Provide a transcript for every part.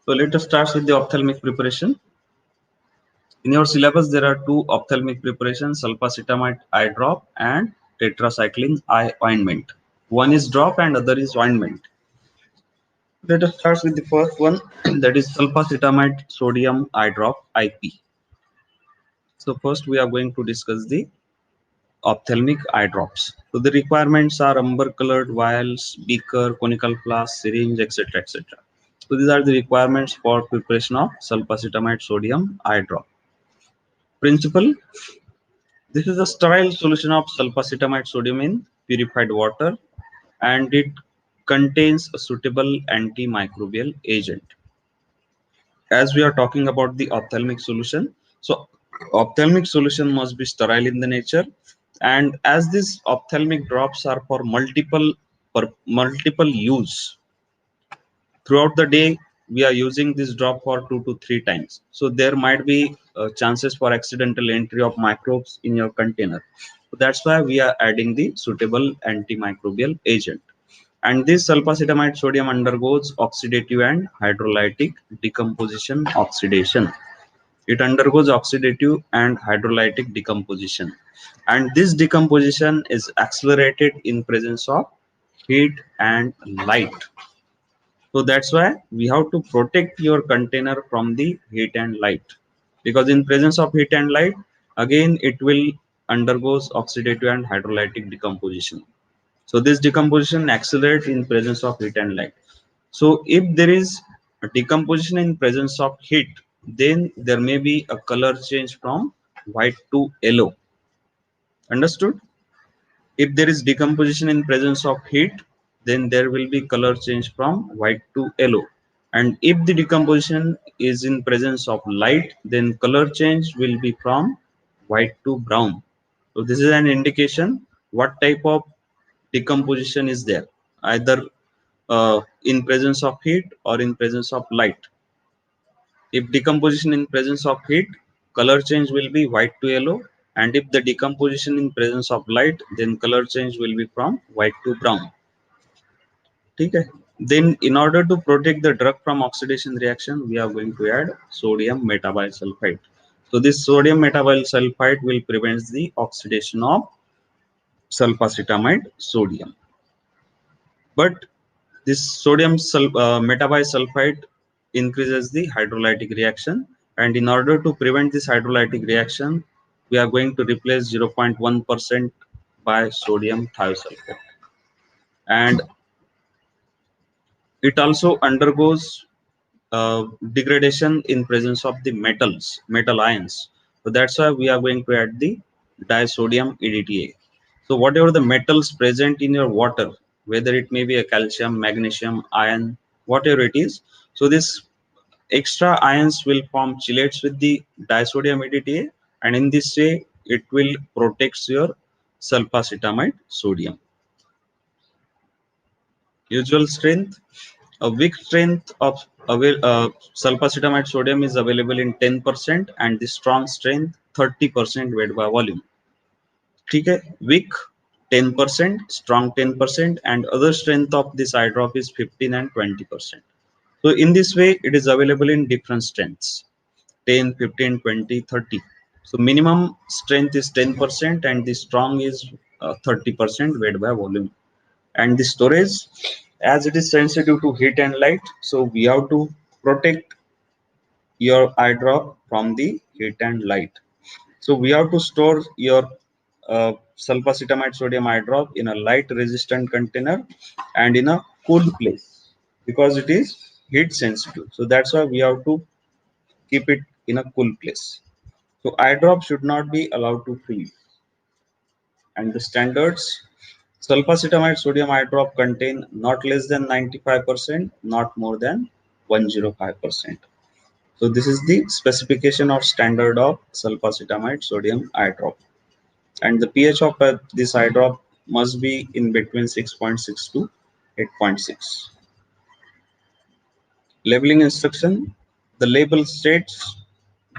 So let us start with the ophthalmic preparation. In your syllabus, there are two ophthalmic preparations, sulfacetamide eye drop and tetracycline eye ointment. One is drop and other is ointment. Let us start with the first one, that is sulfacetamide sodium eye drop IP. So first we are going to discuss the ophthalmic eye drops. So the requirements are amber colored vials, beaker, conical flask, syringe, etc. etc. So these are the requirements for preparation of sulfacetamide sodium eye drop. Principle: this is a sterile solution of sulfacetamide sodium in purified water and it contains a suitable antimicrobial agent. As we are talking about the ophthalmic solution, so ophthalmic solution must be sterile in the nature, and as these ophthalmic drops are for multiple use throughout the day, we are using this drop for 2 to 3 times, so there might be chances for accidental entry of microbes in your container. So that's why we are adding the suitable antimicrobial agent. And this sulfacetamide sodium undergoes oxidative and hydrolytic decomposition oxidation. It undergoes oxidative and hydrolytic decomposition, and this decomposition is accelerated in presence of heat and light. So that's why we have to protect your container from the heat and light, because in presence of heat and light, again it will undergoes oxidative and hydrolytic decomposition. So this decomposition accelerates in presence of heat and light. So if there is a decomposition in presence of heat, then there may be a color change from white to yellow. Understood? If there is decomposition in presence of heat, then there will be color change from white to yellow. And if the decomposition is in presence of light, then color change will be from white to brown. So this is an indication what type of decomposition is there, either in presence of heat or in presence of light. If decomposition in presence of heat, color change will be white to yellow, and if the decomposition in presence of light, then color change will be from white to brown. Okay. Then in order to protect the drug from oxidation reaction, we are going to add sodium metabisulfite. So this sodium metabisulfite will prevent the oxidation of sulfacetamide sodium. But this metabisulfite increases the hydrolytic reaction, and in order to prevent this hydrolytic reaction, we are going to replace 0.1% by sodium thiosulfate. And it also undergoes degradation in presence of the metal ions. So that's why we are going to add the disodium EDTA. So whatever the metals present in your water, whether it may be a calcium, magnesium, iron, whatever it is, so this extra ions will form chelates with the disodium EDTA, and in this way it will protect your sulfacetamide sodium. Usual strength: a weak strength of sulfacetamide sodium is available in 10%, and the strong strength 30% weight by volume. Okay, weak 10%, strong 10%, and other strength of this eye drop is 15 and 20%. So in this way, it is available in different strengths: 10, 15, 20, 30. So minimum strength is 10%, and the strong is 30% weight by volume. And the storage, as it is sensitive to heat and light, so we have to protect your eye drop from the heat and light. So we have to store your sulfacetamide sodium eye drop in a light resistant container and in a cool place, because it is heat sensitive. So that's why we have to keep it in a cool place. So eye drop should not be allowed to freeze. And the standards: sulfacetamide sodium eye drop contain not less than 95%, not more than 105%. So this is the specification of standard of sulfacetamide sodium eye drop. And the pH of this eye drop must be in between 6.6 to 8.6. Labeling instruction: the label states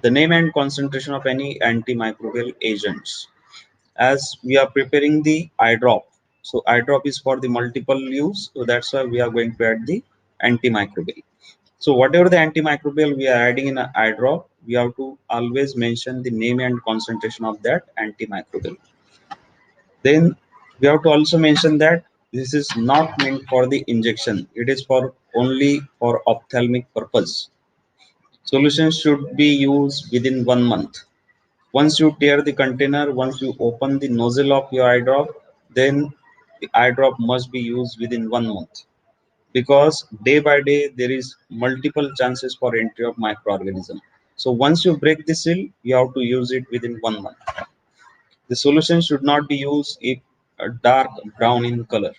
the name and concentration of any antimicrobial agents. As we are preparing the eye drop, so eye drop is for the multiple use, so that's why we are going to add the antimicrobial. So whatever the antimicrobial we are adding in an eye drop, we have to always mention the name and concentration of that antimicrobial. Then we have to also mention that this is not meant for the injection, it is for only for ophthalmic purpose. Solutions should be used within 1 month. Once you tear the container, once you open the nozzle of your eye drop, then the eye drop must be used within 1 month, because day by day there is multiple chances for entry of microorganism. So once you break the seal, you have to use it within 1 month. The solution should not be used if dark brown in color.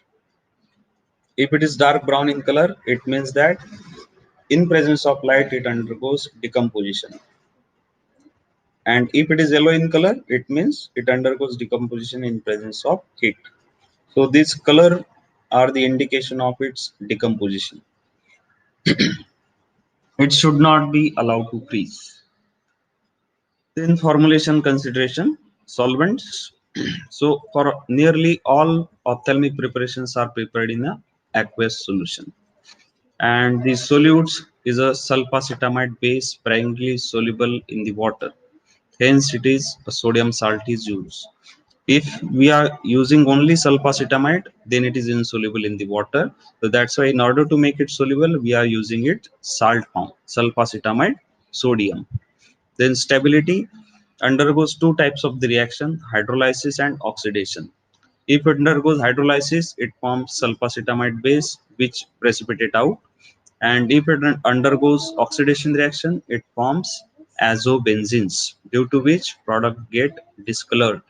If it is dark brown in color, it means that in presence of light it undergoes decomposition. And if it is yellow in color, it means it undergoes decomposition in presence of heat. So this color are the indication of its decomposition. It should not be allowed to freeze. Then formulation consideration, solvents. So for nearly all ophthalmic preparations are prepared in a aqueous solution. And the solutes is a sulfacetamide base primarily soluble in the water. Hence it is a sodium salt is used. If we are using only sulfacetamide, then it is insoluble in the water. So that's why in order to make it soluble, we are using it salt form, sulfacetamide sodium. Then stability undergoes two types of the reaction, hydrolysis and oxidation. If it undergoes hydrolysis, it forms sulfacetamide base which precipitate out, and if it undergoes oxidation reaction, it forms azobenzenes, due to which product get discolored.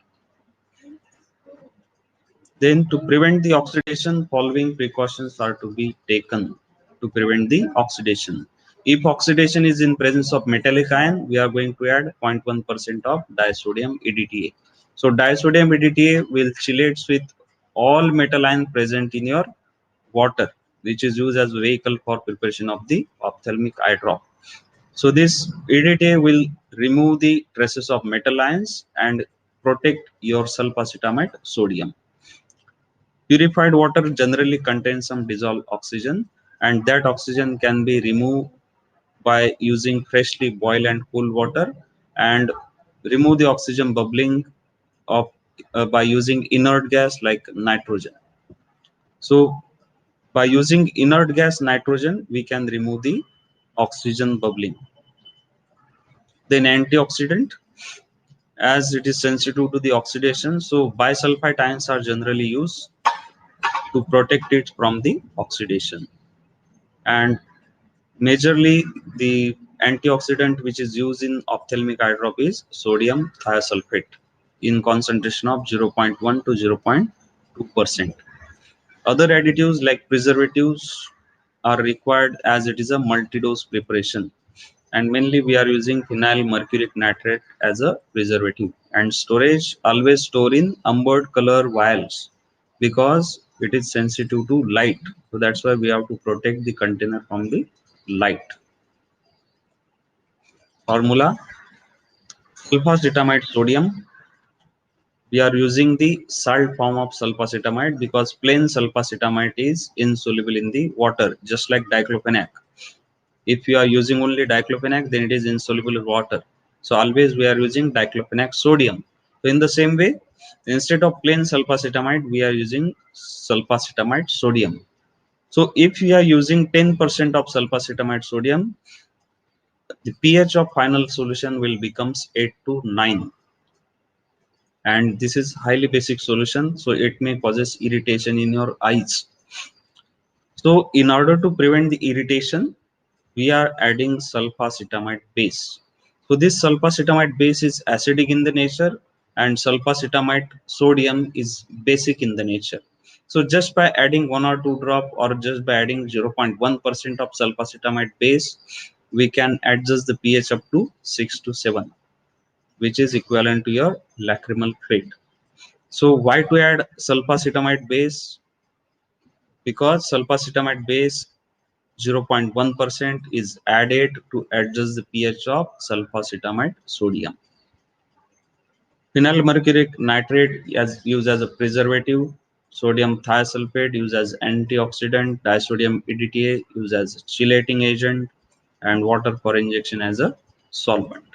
Then to prevent the oxidation, following precautions are to be taken to prevent the oxidation. If oxidation is in presence of metallic ion, we are going to add 0.1% of disodium EDTA. So disodium EDTA will chelates with all metal ion present in your water, which is used as a vehicle for preparation of the ophthalmic eye drop. So this EDTA will remove the traces of metal ions and protect your sulfacetamide sodium. Purified water generally contains some dissolved oxygen, and that oxygen can be removed by using freshly boiled and cool water, and remove the oxygen bubbling of by using inert gas like nitrogen. So by using inert gas nitrogen, we can remove the oxygen bubbling. Then antioxidant, as it is sensitive to the oxidation, so bisulfite ions are generally used to protect it from the oxidation. And majorly the antioxidant which is used in ophthalmic eye drop is sodium thiosulfate in concentration of 0.1 to 0.2%. Other additives like preservatives are required as it is a multi-dose preparation, and mainly we are using phenyl mercuric nitrate as a preservative. And storage, always store in amber color vials because it is sensitive to light, so that's why we have to protect the container from the light. Formula: sulfacetamide sodium. We are using the salt form of sulfacetamide because plain sulfacetamide is insoluble in the water, just like diclofenac. If you are using only diclofenac, then it is insoluble in water. So always we are using diclofenac sodium. So in the same way, instead of plain sulfacetamide, we are using sulfacetamide sodium. So if we are using 10% of sulfacetamide sodium, the pH of final solution will becomes 8 to 9. And this is highly basic solution, so it may causes irritation in your eyes. So in order to prevent the irritation, we are adding sulfacetamide base. So this sulfacetamide base is acidic in the nature, and sulfacetamide sodium is basic in the nature. So just by adding 1 or 2 drop, or just by adding 0.1% of sulfacetamide base, we can adjust the pH up to 6 to 7, which is equivalent to your lacrimal fluid. So why to add sulfacetamide base? Because sulfacetamide base 0.1% is added to adjust the pH of sulfacetamide sodium. Phenyl mercuric nitrate is used as a preservative. Sodium thiosulfate used as antioxidant. Disodium EDTA used as a chelating agent. and water for injection as a solvent.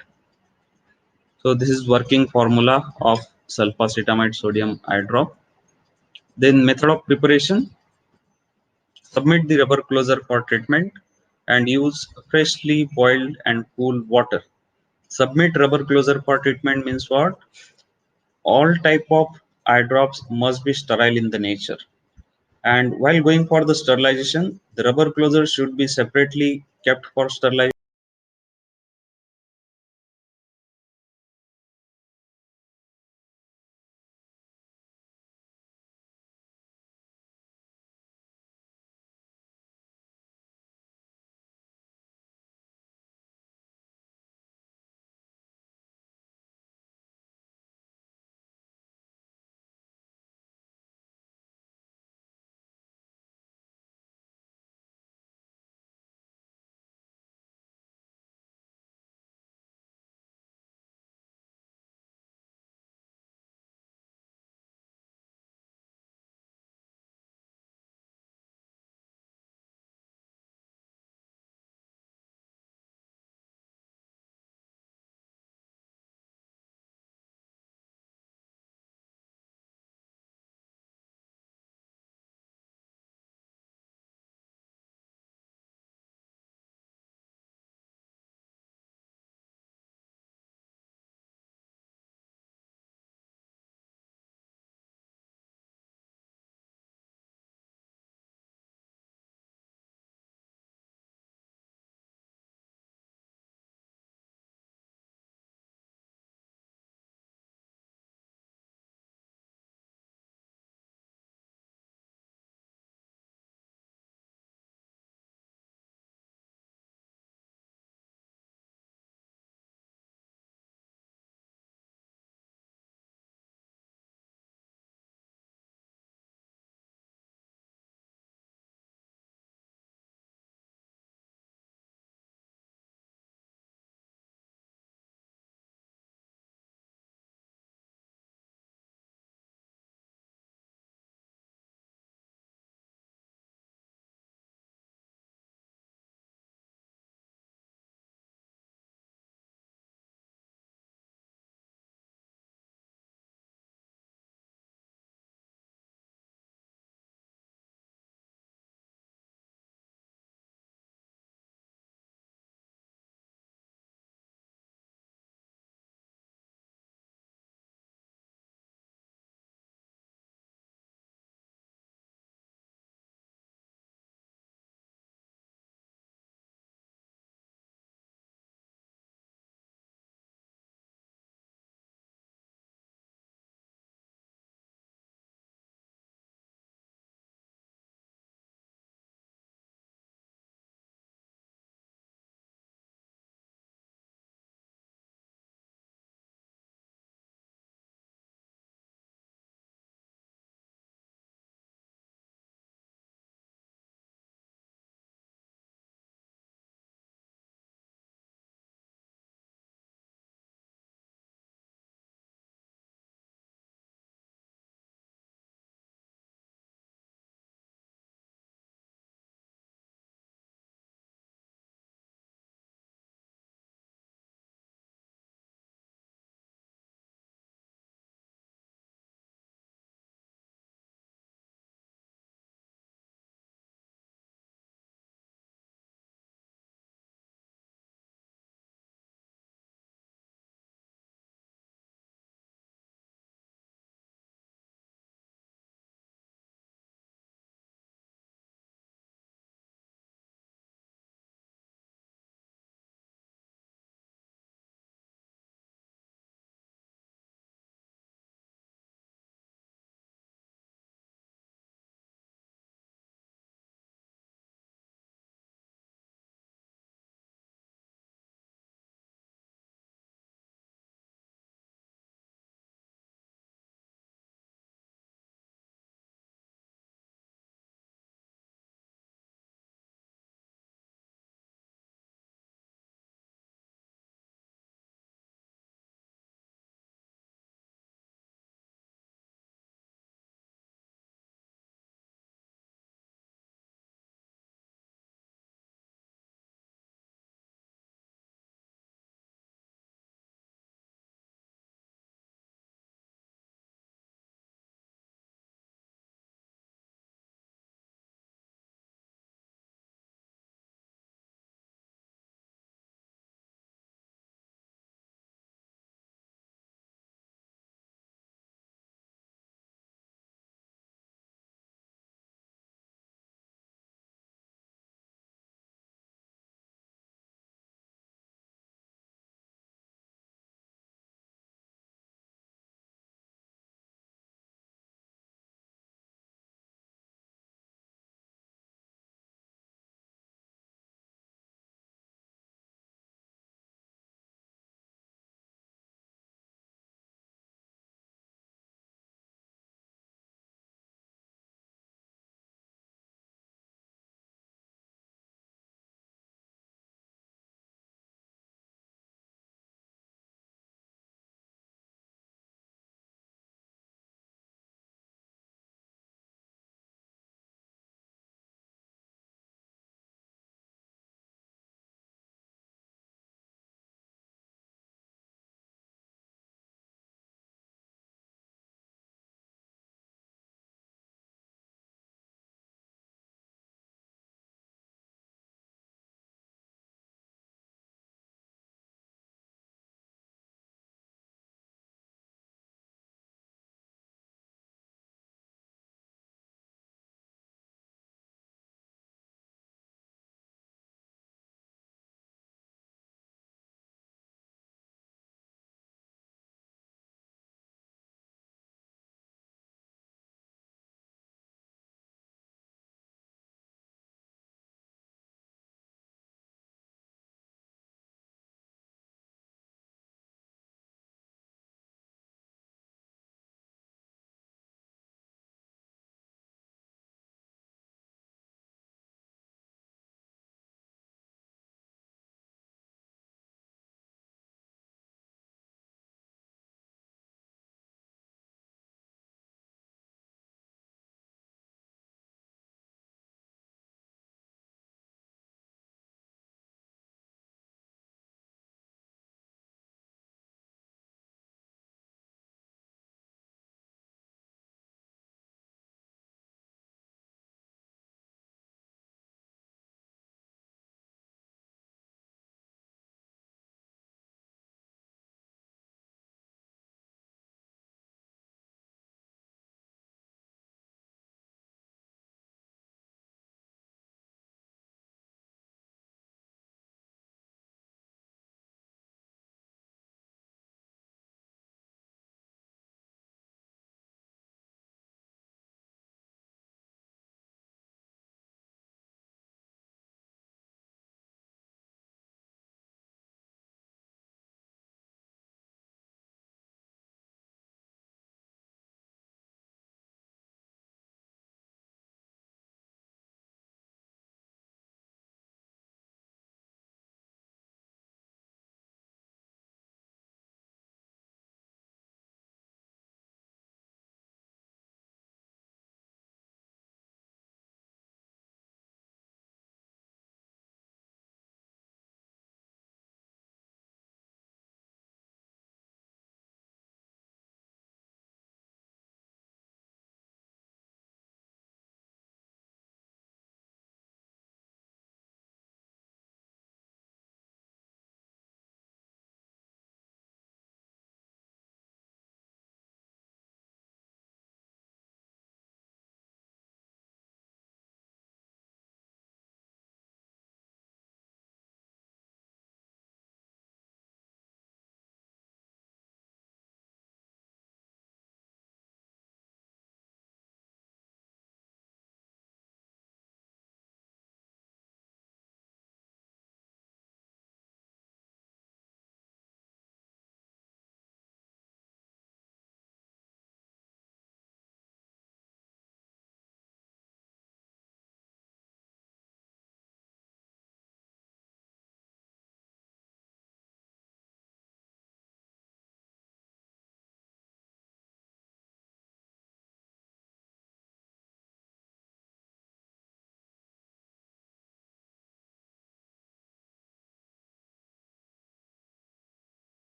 So this is working formula of sulfacetamide sodium eye drop. Then method of preparation: submit the rubber closer for treatment and use freshly boiled and cool water. Submit rubber closer for treatment means what? All type of eye drops must be sterile in the nature. And while going for the sterilization, the rubber closer should be separately kept for sterilization.